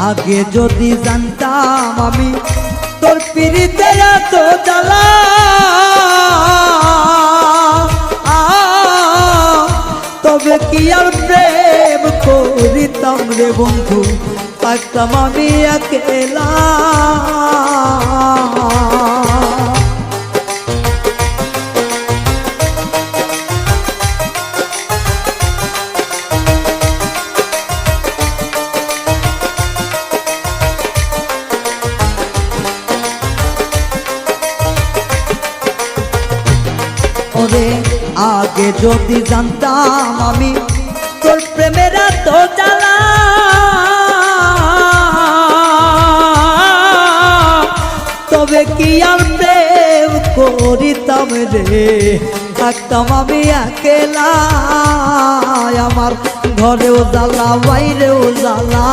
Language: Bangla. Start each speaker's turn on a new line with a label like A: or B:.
A: আগে যদি জানতাম আমি তোর পিরিতে এত জ্বালা, তবে কি আর প্রেম করিতাম রে বন্ধু, থাকতাম আমি একেলা। ওরে আগে যদি জানতাম আমি তোর প্রেমের এত জ্বালা, তবে কি আর প্রেম করিতাম রে, থাকতাম আমি একেলা। আমার ঘরেও জ্বালা বাইরেও জ্বালা।